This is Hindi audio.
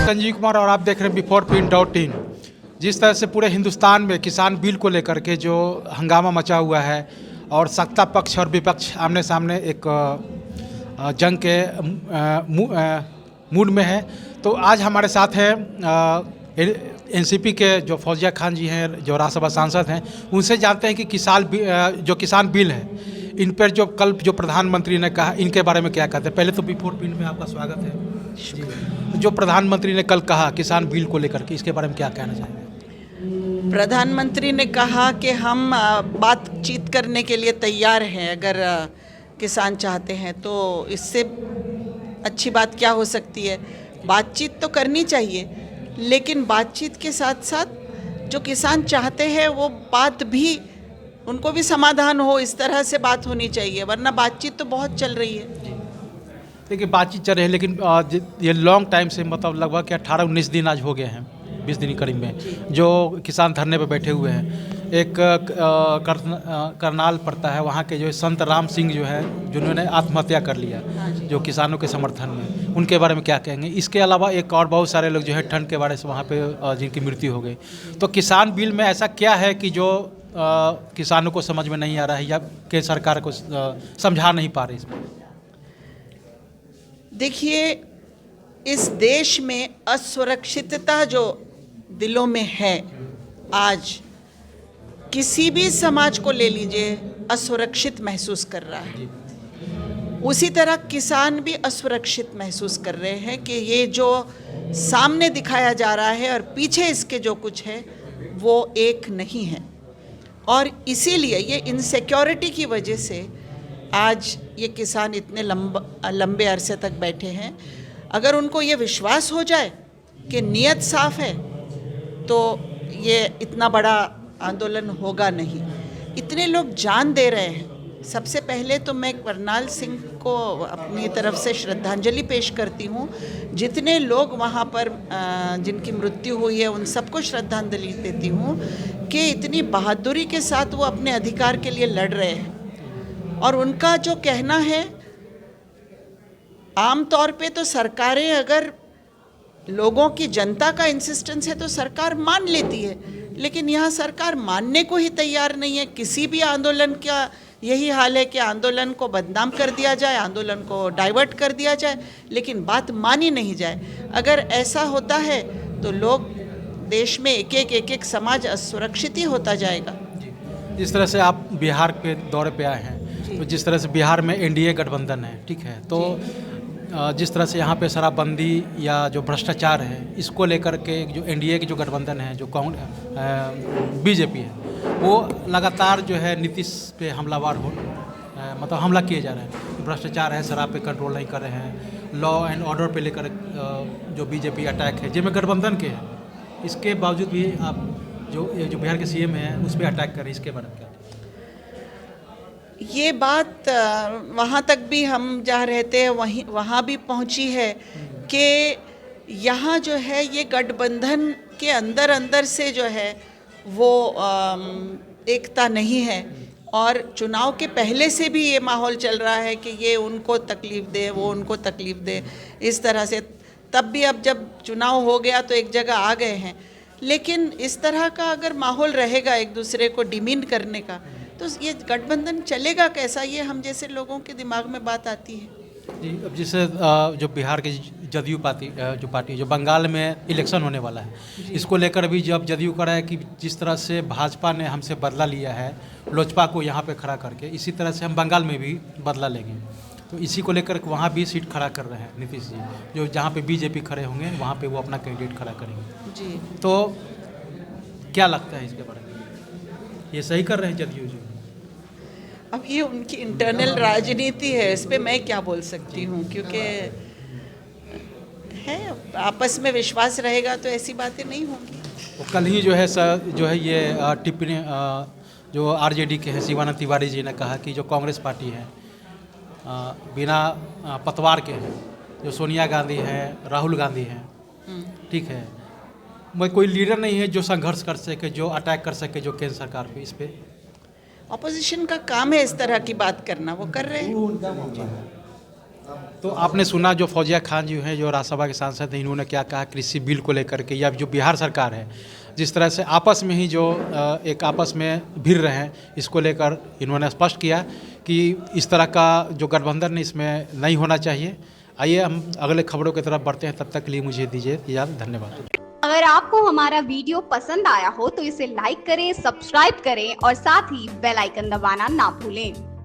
संजीव कुमार और आप देख रहे हैं बिफोर प्रिंट डॉट इन। जिस तरह से पूरे हिंदुस्तान में किसान बिल को लेकर के जो हंगामा मचा हुआ है और सत्ता पक्ष और विपक्ष आमने सामने एक जंग के मूड में है, तो आज हमारे साथ हैं एनसीपी के जो फौजिया खान जी हैं, जो राज्यसभा सांसद हैं। उनसे जानते हैं कि किसान बिल है, इन पर जो कल जो प्रधानमंत्री ने कहा, इनके बारे में क्या कहते हैं। पहले तो बिफोर प्रिंट में आपका स्वागत है। जो प्रधानमंत्री ने कल कहा किसान बिल को लेकर के, इसके बारे में क्या कहना चाहेंगे। प्रधानमंत्री ने कहा कि हम बातचीत करने के लिए तैयार हैं, अगर किसान चाहते हैं तो इससे अच्छी बात क्या हो सकती है। बातचीत तो करनी चाहिए, लेकिन बातचीत के साथ साथ जो किसान चाहते हैं वो बात भी, उनको भी समाधान हो, इस तरह से बात होनी चाहिए, वरना बातचीत तो बहुत चल रही है। देखिए बातचीत चल रही है, लेकिन ये लॉन्ग टाइम से, मतलब लगभग 18-19 दिन आज हो गए हैं, 20 दिन करीब में, जो किसान धरने पर बैठे हुए हैं। एक करनाल पड़ता है, वहाँ के जो संत राम सिंह जो है, जिन्होंने आत्महत्या कर लिया जो किसानों के समर्थन में, उनके बारे में क्या कहेंगे। इसके अलावा एक और बहुत सारे लोग जो है ठंड के बारे से वहाँ पे जिनकी मृत्यु हो गई। तो किसान बिल में ऐसा क्या है कि जो किसानों को समझ में नहीं आ रहा है या कि सरकार को समझा नहीं पा रही इसमें। देखिए, इस देश में असुरक्षितता जो दिलों में है, आज किसी भी समाज को ले लीजिए, असुरक्षित महसूस कर रहा है। उसी तरह किसान भी असुरक्षित महसूस कर रहे हैं कि ये जो सामने दिखाया जा रहा है और पीछे इसके जो कुछ है वो एक नहीं है, और इसीलिए ये इनसिक्योरिटी की वजह से आज ये किसान इतने लंबे अरसे तक बैठे हैं। अगर उनको ये विश्वास हो जाए कि नीयत साफ है तो ये इतना बड़ा आंदोलन होगा नहीं। इतने लोग जान दे रहे हैं। सबसे पहले तो मैं करनाल सिंह को अपनी तरफ से श्रद्धांजलि पेश करती हूँ। जितने लोग वहाँ पर जिनकी मृत्यु हुई है, उन सबको श्रद्धांजलि देती हूँ कि इतनी बहादुरी के साथ वो अपने अधिकार के लिए लड़ रहे हैं। और उनका जो कहना है, आम तौर पे तो सरकारें, अगर लोगों की, जनता का इंसिस्टेंस है तो सरकार मान लेती है, लेकिन यहाँ सरकार मानने को ही तैयार नहीं है। किसी भी आंदोलन का यही हाल है कि आंदोलन को बदनाम कर दिया जाए, आंदोलन को डाइवर्ट कर दिया जाए, लेकिन बात मानी नहीं जाए। अगर ऐसा होता है तो लोग, देश में एक एक समाज असुरक्षित ही होता जाएगा। जिस तरह से आप बिहार के दौरे पे आए हैं, तो जिस तरह से बिहार में एनडीए गठबंधन है, ठीक है, तो जिस तरह से यहाँ पे शराबबंदी या जो भ्रष्टाचार है, इसको लेकर के जो एनडीए की जो गठबंधन है, जो बीजेपी है, वो लगातार जो है नीतीश पे हमलावर मतलब हमला किए जा रहे हैं। भ्रष्टाचार है, शराब पे कंट्रोल नहीं कर रहे हैं, लॉ एंड ऑर्डर पे लेकर जो बीजेपी अटैक है, जिनमें गठबंधन के हैं, इसके बावजूद भी आप जो बिहार के सीएम हैं उस पर अटैक कर रहे हैं, इसके बारे में क्या। ये बात वहाँ तक भी हम जहाँ रहते हैं वहाँ भी पहुँची है कि यहाँ जो है ये गठबंधन के अंदर से जो है वो एकता नहीं है, और चुनाव के पहले से भी ये माहौल चल रहा है कि ये उनको तकलीफ़ दे, वो उनको तकलीफ़ दे, इस तरह से। तब भी अब जब चुनाव हो गया तो एक जगह आ गए हैं, लेकिन इस तरह का अगर माहौल रहेगा एक दूसरे को डिमीन करने का, तो ये गठबंधन चलेगा कैसा, ये हम जैसे लोगों के दिमाग में बात आती है। जी, अब जैसे जो बिहार की जदयू पार्टी जो बंगाल में इलेक्शन होने वाला है, इसको लेकर भी जब जदयू का है कि जिस तरह से भाजपा ने हमसे बदला लिया है लोजपा को यहाँ पे खड़ा करके, इसी तरह से हम बंगाल में भी बदला लेंगे। तो इसी को लेकर वहाँ भी सीट खड़ा कर रहे हैं नीतीश जी, जो जहाँ पे बीजेपी खड़े होंगे वहाँ पे वो अपना कैंडिडेट खड़ा करेंगे जी। तो क्या लगता है इसके बारे में, ये सही कर रहे हैं जदयू जी। अब ये उनकी इंटरनल राजनीति है, इस पे मैं क्या बोल सकती हूँ, क्योंकि है, आपस में विश्वास रहेगा तो ऐसी बातें नहीं होंगी। वो कल ही जो है ये टिप्पणी जो आरजेडी के हैं शिवानंद तिवारी जी ने कहा कि जो कांग्रेस पार्टी है बिना पतवार के हैं, जो सोनिया गांधी हैं, राहुल गांधी हैं, ठीक है, मैं कोई लीडर नहीं है जो संघर्ष कर सके, जो अटैक कर सके जो केंद्र सरकार पे। इस पे ऑपोजिशन का काम है इस तरह की बात करना, वो कर रहे हैं। तो आपने सुना जो फौजिया खान जी हैं, जो राज्यसभा के सांसद हैं, इन्होंने क्या कहा कृषि बिल को लेकर के, या जो बिहार सरकार है जिस तरह से आपस में ही जो एक आपस में भिड़ रहे हैं, इसको लेकर इन्होंने स्पष्ट किया कि इस तरह का जो गठबंधन इसमें नहीं होना चाहिए। आइए हम अगले खबरों की तरफ बढ़ते हैं, तब तक के लिए मुझे दीजिए इजाज़त। धन्यवाद। अगर आपको हमारा वीडियो पसंद आया हो तो इसे लाइक करें, सब्सक्राइब करें और साथ ही बेल आइकन दबाना ना भूलें।